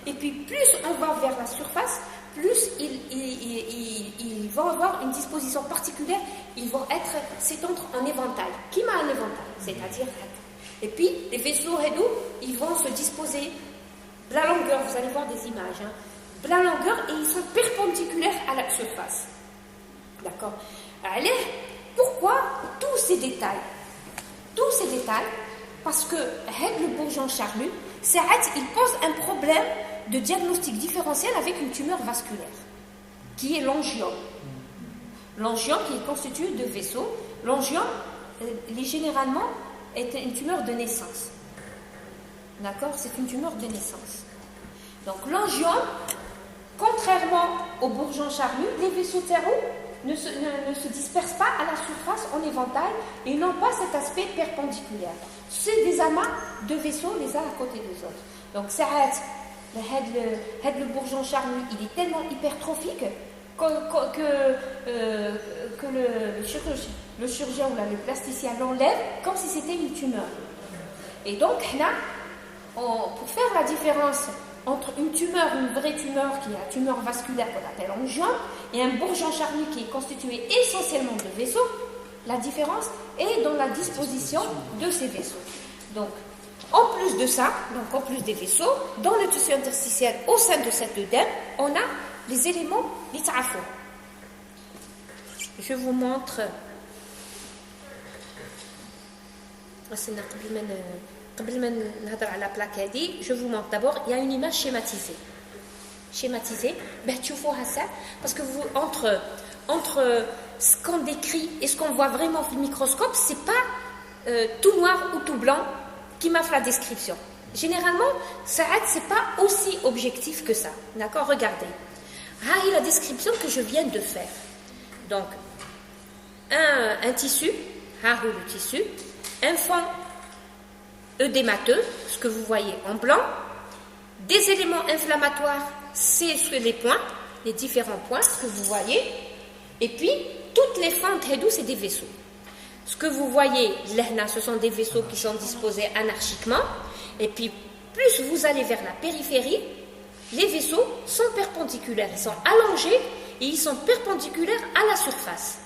et puis plus on va vers la surface, plus ils vont avoir une disposition particulière, ils vont s'étendre en éventail. Qui m'a un éventail? C'est-à-dire, et puis les vaisseaux ils vont se disposer de la longueur, vous allez voir des images, de la longueur, et ils sont perpendiculaires à la surface. D'accord? Allez, pourquoi tous ces détails? Tous ces détails, parce que le bourgeon charnu, il pose un problème de diagnostic différentiel avec une tumeur vasculaire, qui est l'angiome. L'angiome qui est constitué de vaisseaux. L'angiome, généralement, est une tumeur de naissance. D'accord? C'est une tumeur de naissance. Donc l'angiome, contrairement au bourgeon charnu, les vaisseaux terreaux ne se dispersent pas à la surface en éventail et n'ont pas cet aspect perpendiculaire. C'est des amas de vaisseaux les uns à côté des autres. Donc le bourgeon charnu, il est tellement hypertrophique que le chirurgien ou le plasticien l'enlève comme si c'était une tumeur. Et donc là, pour faire la différence entre une tumeur, une vraie tumeur qui est la tumeur vasculaire qu'on appelle angiome, et un bourgeon charnu qui est constitué essentiellement de vaisseaux, la différence est dans la disposition de ces vaisseaux. Donc, en plus de ça, donc en plus des vaisseaux, dans le tissu interstitiel, au sein de cet œdème, on a les éléments litafo. Je vous montre. Je vous montre d'abord, il y a une image schématisée. Parce que entre ce qu'on décrit et ce qu'on voit vraiment au microscope, c'est pas tout noir ou tout blanc qui m'a fait la description. Généralement, c'est pas aussi objectif que ça. D'accord? Regardez. La description que je viens de faire. Donc, un tissu, le tissu, un fond œdémateux, ce que vous voyez en blanc, des éléments inflammatoires, c'est les points, les différents points que vous voyez, et puis toutes les fentes c'est des vaisseaux. Ce que vous voyez là, ce sont des vaisseaux qui sont disposés anarchiquement, et puis plus vous allez vers la périphérie, les vaisseaux sont perpendiculaires, ils sont allongés et ils sont perpendiculaires à la surface.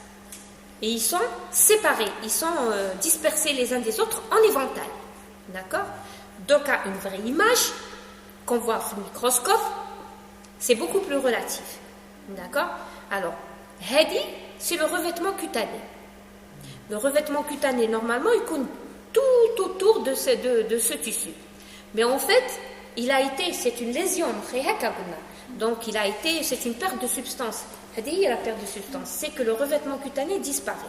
Et ils sont séparés, ils sont dispersés les uns des autres en éventail. D'accord? Donc, à une vraie image qu'on voit au microscope, c'est beaucoup plus relatif. D'accord? Alors, Hadi, c'est le revêtement cutané. Le revêtement cutané, normalement, il compte tout autour de ce tissu. Mais en fait, c'est une lésion. Donc, c'est une perte de substance. Hadi, la perte de substance, c'est que le revêtement cutané disparaît.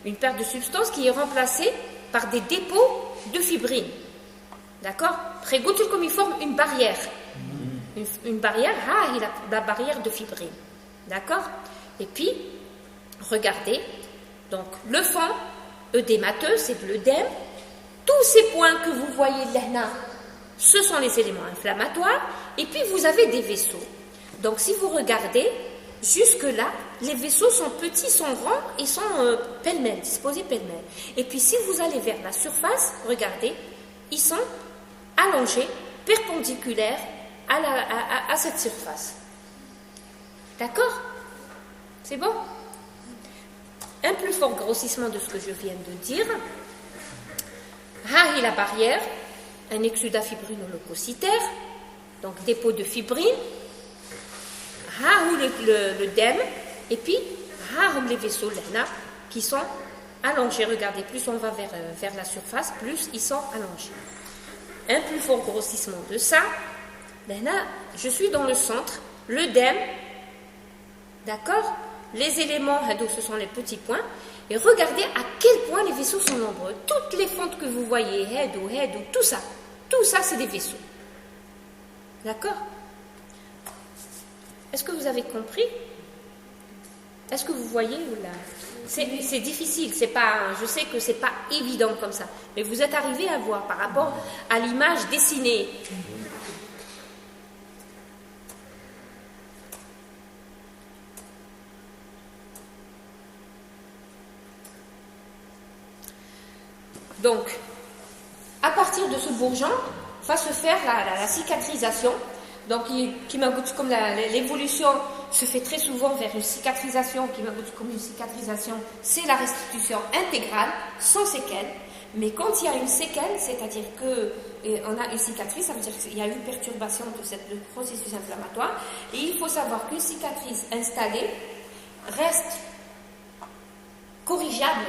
Une perte de substance qui est remplacée par des dépôts de fibrine. D'accord? Comme il forme une barrière. Une barrière, la barrière de fibrine. D'accord? Et puis, regardez, donc le fond œdémateux, c'est de l'œdème. Tous ces points que vous voyez là, ce sont les éléments inflammatoires. Et puis, vous avez des vaisseaux. Donc, si vous regardez, jusque-là, les vaisseaux sont petits, sont ronds et sont pêle-mêle, disposés pêle-mêle. Et puis, si vous allez vers la surface, regardez, ils sont allongés, perpendiculaires à cette surface. D'accord? C'est bon? Un plus fort grossissement de ce que je viens de dire. La barrière, un exudat fibrinoleucocytaire, donc dépôt de fibrine. Le dème, et puis les vaisseaux là, qui sont allongés. Regardez, plus on va vers la surface, plus ils sont allongés. Un plus fort grossissement de ça, Ben là, je suis dans le centre, l'œdème, d'accord? Les éléments, ce sont les petits points. Et regardez à quel point les vaisseaux sont nombreux. Toutes les fentes que vous voyez, tout ça c'est des vaisseaux. D'accord? Est-ce que vous avez compris? Est-ce que vous voyez là? C'est difficile, c'est pas, je sais que c'est pas évident comme ça, mais vous êtes arrivé à voir par rapport à l'image dessinée. Donc, à partir de ce bourgeon, va se faire la cicatrisation. Donc, comme l'évolution se fait très souvent vers une cicatrisation, comme une cicatrisation, c'est la restitution intégrale, sans séquelles. Mais quand il y a une séquelle, c'est-à-dire qu'on a une cicatrice, ça veut dire qu'il y a eu perturbation de processus inflammatoire. Et il faut savoir qu'une cicatrice installée reste corrigeable,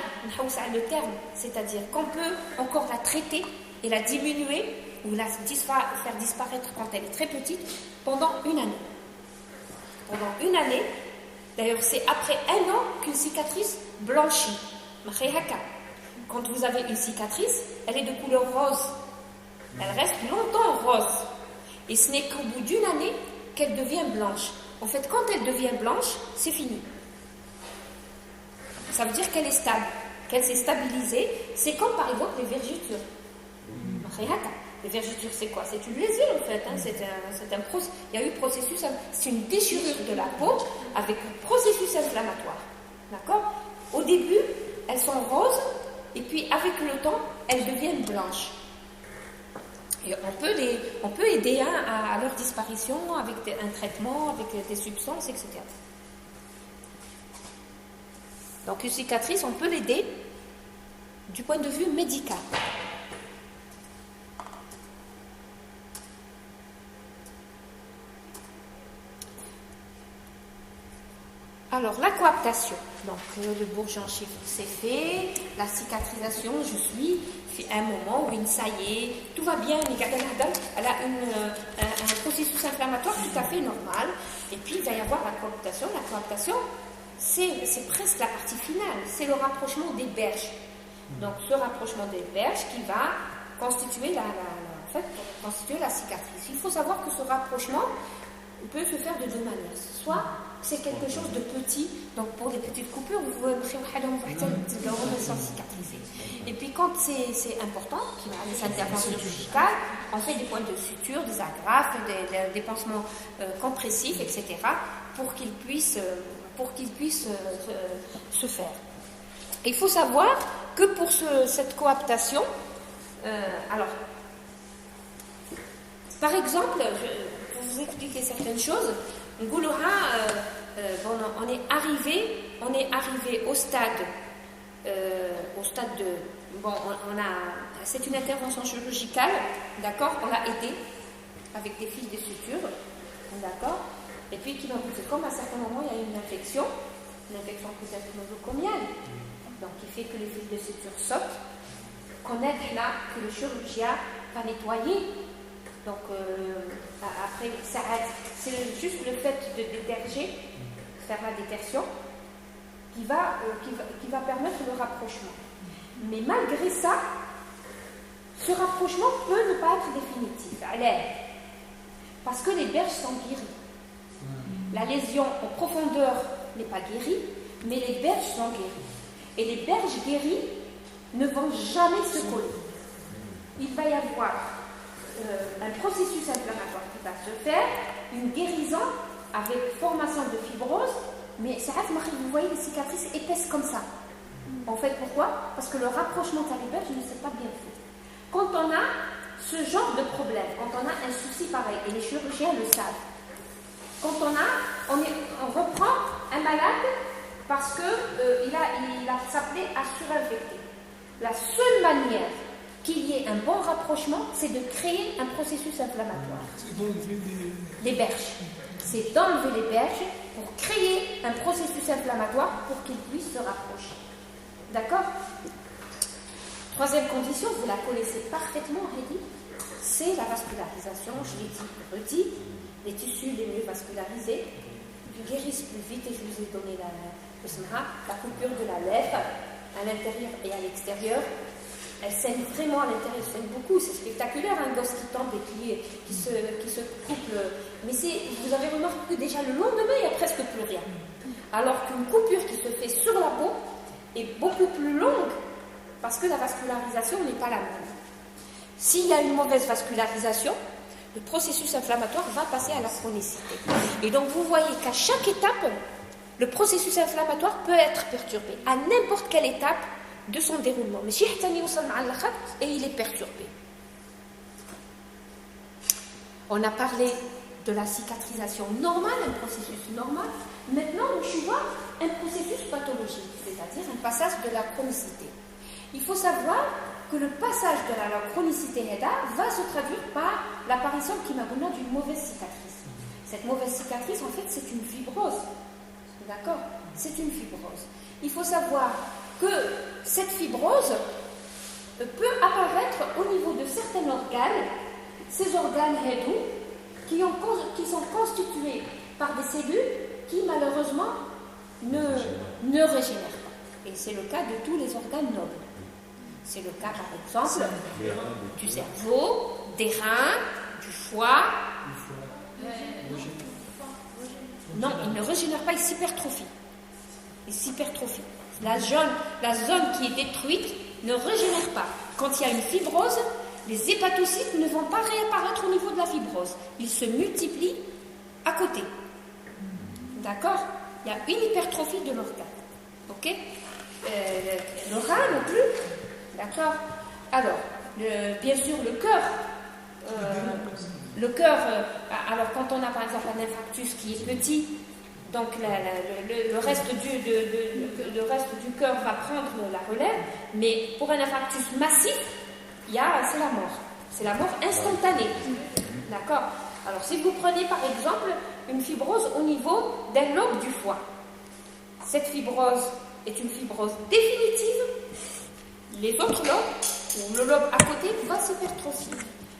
le terme, c'est-à-dire qu'on peut encore la traiter et la diminuer ou la faire disparaître quand elle est très petite pendant une année. Pendant une année, d'ailleurs c'est après un an qu'une cicatrice blanchit. Quand vous avez une cicatrice, elle est de couleur rose. Elle reste longtemps rose. Et ce n'est qu'au bout d'une année qu'elle devient blanche. En fait, quand elle devient blanche, c'est fini. Ça veut dire qu'elle est stable, qu'elle s'est stabilisée. C'est comme par exemple les vergetures. Les vergetures, c'est quoi? C'est une lésion en fait. Il y a eu processus, c'est une déchirure de la peau avec un processus inflammatoire. D'accord? Au début, elles sont roses et puis avec le temps, elles deviennent blanches. Et on peut aider à leur disparition avec un traitement, avec des substances, etc. Donc une cicatrice, on peut l'aider du point de vue médical. Alors la coaptation, donc le bourgeon chiffre c'est fait, la cicatrisation, fait un moment où ça y est, tout va bien, elle a un processus inflammatoire tout à fait normal, et puis il va y avoir la coaptation. La coaptation, c'est presque la partie finale, c'est le rapprochement des berges. Donc ce rapprochement des berges qui va constituer la cicatrice. Il faut savoir que ce rapprochement peut se faire de deux manières. Soit c'est quelque chose de petit, donc pour des petites coupures, vous pouvez sans cicatriser. Et puis quand c'est important, qu'il y a des interventions chirurgicales, on fait des points de suture, des agrafes, des pansements compressifs, etc., pour qu'ils puissent se faire. Il faut savoir que pour cette coaptation, alors, par exemple, pour vous expliquer certaines choses, on est arrivé au stade de, c'est une intervention chirurgicale, d'accord, on l'a aidé avec des fils de suture, d'accord, et puis qui m'a dit comme à certains moments il y a une infection peut-être nosocomiale, donc qui fait que les fils de suture sautent, connaître là que le chirurgien va nettoyer. Donc après, c'est juste le fait de déterger, faire la détertion, qui va permettre le rapprochement. Mais malgré ça, ce rapprochement peut ne pas être définitif. Parce que les berges sont guéries. La lésion en profondeur n'est pas guérie, mais les berges sont guéries. Et les berges guéries ne vont jamais se coller. Il va y avoir un processus inflammatoire qui va se faire, une guérison avec formation de fibrose, mais c'est vrai que vous voyez les cicatrices épaisses comme ça. En fait, pourquoi? Parce que le rapprochement de la berge ne s'est pas bien fait. Quand on a ce genre de problème, quand on a un souci pareil, et les chirurgiens le savent, quand on reprend un malade parce qu'il a s'appelé à surinfecter. La seule manière qu'il y ait un bon rapprochement, c'est de créer un processus inflammatoire. Les berges. C'est d'enlever les berges pour créer un processus inflammatoire pour qu'ils puissent se rapprocher. D'accord? Troisième condition, vous la connaissez parfaitement, Heidi. c'est la vascularisation, je l'ai dit, redit, les tissus les mieux vascularisés guérissent plus vite, et je vous ai donné la coupure de la lèvre à l'intérieur et à l'extérieur. Elle saigne vraiment à l'intérieur, elle saigne beaucoup, c'est spectaculaire, un gosse qui tombe et qui se coupe. Mais vous avez remarqué que déjà le lendemain, il n'y a presque plus rien. Alors qu'une coupure qui se fait sur la peau est beaucoup plus longue, parce que la vascularisation n'est pas la même. S'il y a une mauvaise vascularisation, le processus inflammatoire va passer à la chronicité. Et donc vous voyez qu'à chaque étape, le processus inflammatoire peut être perturbé, à n'importe quelle étape de son déroulement. Mais et il est perturbé. On a parlé de la cicatrisation normale, un processus normal. Maintenant, on voit un processus pathologique, c'est-à-dire un passage de la chronicité. Il faut savoir que le passage de la chronicité va se traduire par l'apparition d'une mauvaise cicatrice. Cette mauvaise cicatrice, en fait, c'est une fibrose. D'accord ? C'est une fibrose. Il faut savoir que cette fibrose peut apparaître au niveau de certains organes, ces organes qui sont constitués par des cellules qui malheureusement ne régénèrent pas. Et c'est le cas de tous les organes nobles. C'est le cas par exemple du cerveau, des reins, du foie. Non, il ne régénère pas, il s'hypertrophie. La zone qui est détruite ne régénère pas. Quand il y a une fibrose, les hépatocytes ne vont pas réapparaître au niveau de la fibrose. Ils se multiplient à côté. D'accord ? Il y a une hypertrophie de l'organe. Ok ? Le rein non plus. D'accord ? Alors, bien sûr, le cœur. Alors quand on a par exemple un infarctus qui est petit, donc le reste du cœur va prendre la relève, mais pour un infarctus massif, c'est la mort. C'est la mort instantanée. D'accord ? Alors si vous prenez par exemple une fibrose au niveau d'un lobe du foie, cette fibrose est une fibrose définitive. Les autres lobes, ou le lobe à côté, va s'hypertrophier.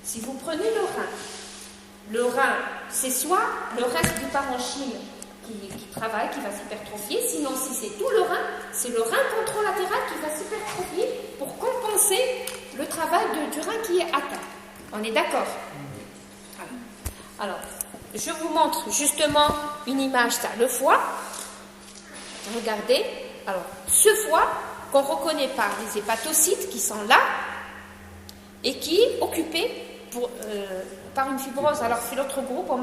Si vous prenez le rein, c'est soit le reste du parenchyme qui travaille, qui va s'hypertrophier, sinon si c'est tout le rein, c'est le rein contralatéral qui va s'hypertrophier pour compenser le travail du rein qui est atteint. On est d'accord ? Alors, je vous montre justement une image, ça, le foie. Regardez, alors, ce foie qu'on reconnaît par les hépatocytes qui sont là et qui est occupé par une fibrose. Alors, c'est l'autre groupe, on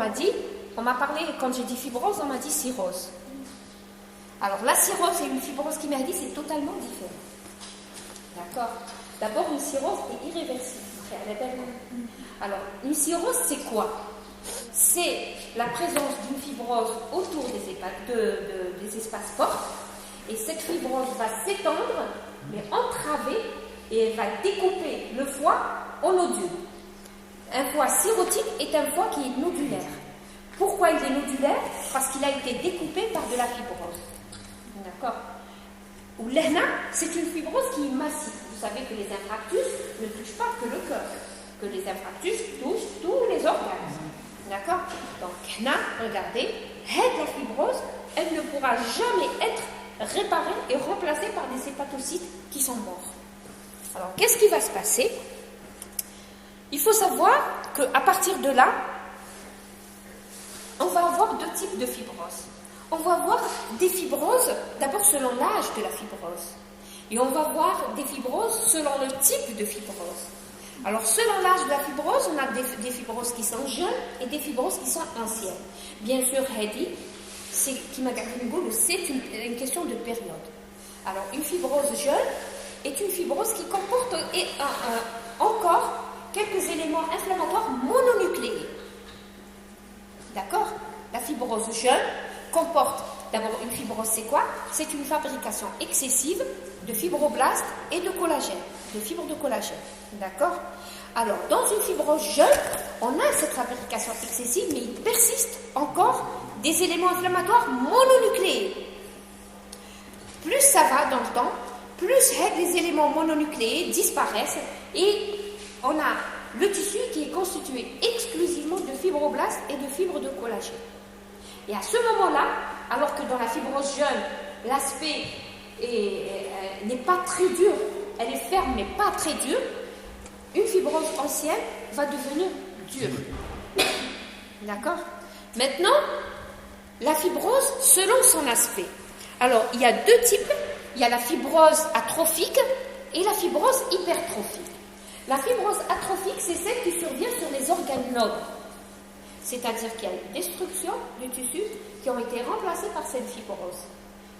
m'a parlé, quand j'ai dit fibrose, on m'a dit cirrhose. Alors, la cirrhose et une fibrose qui m'a dit, c'est totalement différent. D'accord ? D'abord, une cirrhose est irréversible. Alors, une cirrhose, c'est quoi ? C'est la présence d'une fibrose autour des espaces portes, et cette fibrose va s'étendre, mais entraver, et elle va découper le foie en nodules. Un foie cirrhotique est un foie qui est nodulaire. Pourquoi il est nodulaire ? Parce qu'il a été découpé par de la fibrose. D'accord ? Ou l'ENA, c'est une fibrose qui est massive. Vous savez que les infarctus ne touchent pas que le cœur, que les infarctus touchent tous les organes. D'accord ? Donc, là, regardez, la fibrose, elle ne pourra jamais être réparée et remplacée par des hépatocytes qui sont morts. Alors, qu'est-ce qui va se passer ? Il faut savoir qu'à partir de là, on va avoir deux types de fibroses. On va avoir des fibroses, d'abord selon l'âge de la fibrose. Et on va voir des fibroses selon le type de fibrose. Alors, selon l'âge de la fibrose, on a des fibroses qui sont jeunes et des fibroses qui sont anciennes. Bien sûr, Heidi, c'est une question de période. Alors, une fibrose jeune est une fibrose qui comporte encore quelques éléments inflammatoires mononucléés. D'accord ? La fibrose jeune comporte d'abord une fibrose, c'est quoi ? C'est une fabrication excessive de fibroblastes et de collagène, de fibres de collagène. D'accord ? Alors, dans une fibrose jeune, on a cette fabrication excessive, mais il persiste encore des éléments inflammatoires mononucléés. Plus ça va dans le temps, plus les éléments mononucléés disparaissent et on a le tissu qui est constitué exclusivement de fibroblastes et de fibres de collagène. Et à ce moment-là, alors que dans la fibrose jeune, l'aspect n'est pas très dur, elle est ferme mais pas très dure, une fibrose ancienne va devenir dure. D'accord? Maintenant, la fibrose selon son aspect. Alors, il y a deux types. Il y a la fibrose atrophique et la fibrose hypertrophique. La fibrose atrophique, c'est celle qui survient sur les organes nobles. C'est-à-dire qu'il y a une destruction du tissu qui ont été remplacés par cette fibrose.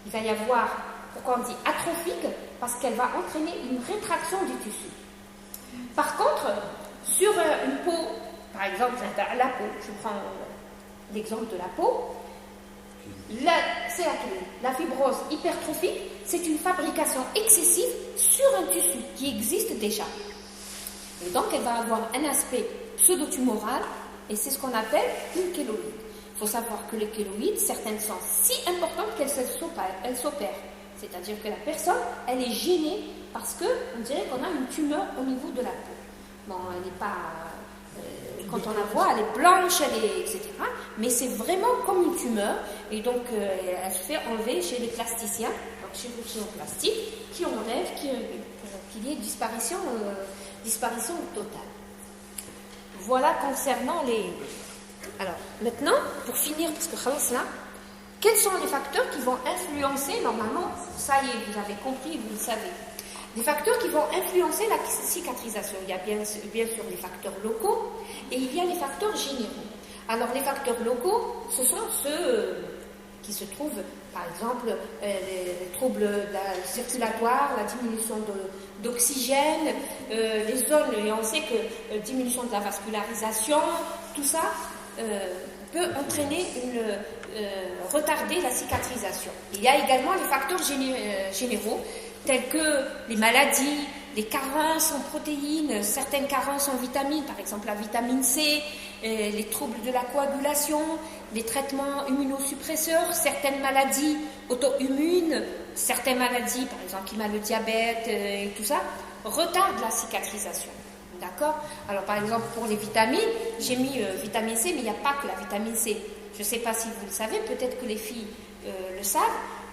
Il va y avoir, pourquoi on dit atrophique? Parce qu'elle va entraîner une rétraction du tissu. Par contre, sur une peau, par exemple, la peau, je prends l'exemple de la peau, c'est la fibrose hypertrophique, c'est une fabrication excessive sur un tissu qui existe déjà. Et donc, elle va avoir un aspect pseudo-tumoral, et c'est ce qu'on appelle une kéloïde. Il faut savoir que les kéloïdes, certaines sont si importantes qu'elles s'opèrent. C'est-à-dire que la personne, elle est gênée parce qu'on dirait qu'on a une tumeur au niveau de la peau. Bon, elle n'est pas... quand on la voit, elle est blanche, etc. Mais c'est vraiment comme une tumeur. Et donc, elle se fait enlever chez les plasticiens, donc chirurgiens plastiques, qui ont rêve qu'il y ait disparition totale. Voilà concernant les... Alors, maintenant, pour finir, parce que khalas là, quels sont les facteurs qui vont influencer, normalement, ça y est, vous avez compris, vous le savez, les facteurs qui vont influencer la cicatrisation. Il y a bien sûr les facteurs locaux et il y a les facteurs généraux. Alors, les facteurs locaux, ce sont ceux qui se trouvent, par exemple, les troubles circulatoires, la diminution d'oxygène, les zones, et on sait que diminution de la vascularisation, tout ça peut entraîner retarder la cicatrisation. Il y a également les facteurs généraux, tels que les maladies, les carences en protéines, certaines carences en vitamines, par exemple la vitamine C, les troubles de la coagulation, les traitements immunosuppresseurs, certaines maladies auto-immunes, certaines maladies, par exemple qui m'a le diabète et tout ça, retardent la cicatrisation. D'accord? Alors par exemple pour les vitamines, j'ai mis vitamine C, mais il n'y a pas que la vitamine C. Je ne sais pas si vous le savez, peut-être que les filles le savent,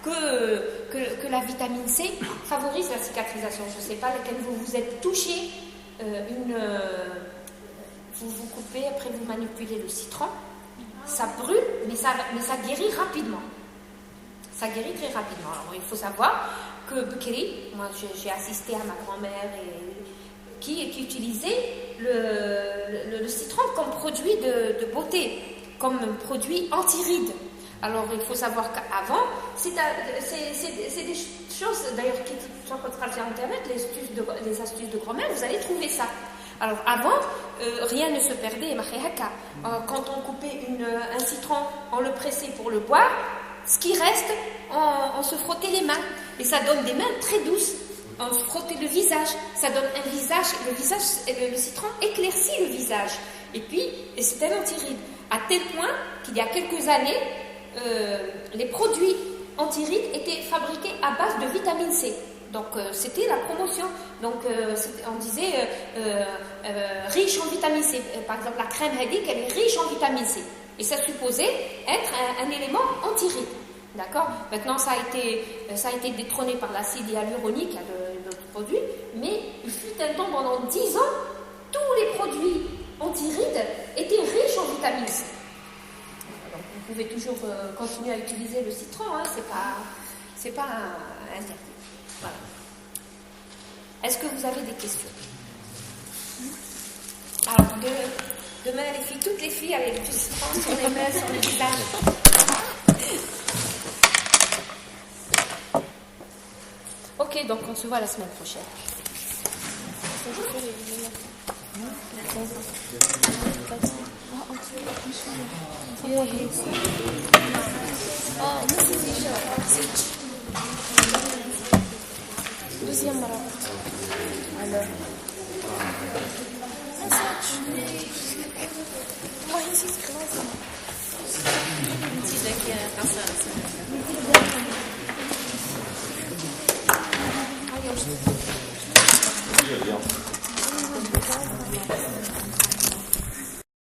que la vitamine C favorise la cicatrisation. Je ne sais pas lequel vous êtes touché, vous vous coupez, après vous manipulez le citron, ça brûle, mais ça guérit rapidement. Ça guérit très rapidement. Alors il faut savoir que Bukiri, moi j'ai assisté à ma grand-mère qui utilisait le citron comme produit de beauté, comme produit anti-rides. Alors, il faut savoir qu'avant, c'est des choses, d'ailleurs, qui sont retracées sur Internet, les astuces de grand-mère, vous allez trouver ça. Alors, avant, rien ne se perdait. Quand on coupait un citron, on le pressait pour le boire, ce qui reste, on se frottait les mains. Et ça donne des mains très douces. On se frottait le visage. Ça donne un visage, le citron éclaircit le visage. Et puis, c'est un anti-ride. À tel point qu'il y a quelques années, les produits anti-rides étaient fabriqués à base de vitamine C. Donc c'était la promotion. Donc on disait riche en vitamine C. Par exemple la crème Hadik, elle est riche en vitamine C. Et ça supposait être un élément anti-ride. D'accord? Maintenant ça a été détrôné par l'acide hyaluronique, notre produit, mais il fut un temps pendant 10 ans, tous les produits anti-rides étaient riches en vitamine C. Vous pouvez toujours continuer à utiliser le citron, hein, c'est pas interdit. Voilà. Est-ce que vous avez des questions? Alors, demain, les filles, toutes les filles avec du citron sur les mains, sur le visage. Ok, donc on se voit la semaine prochaine. Deuxième مرة. Alors. Moi, ici, c'est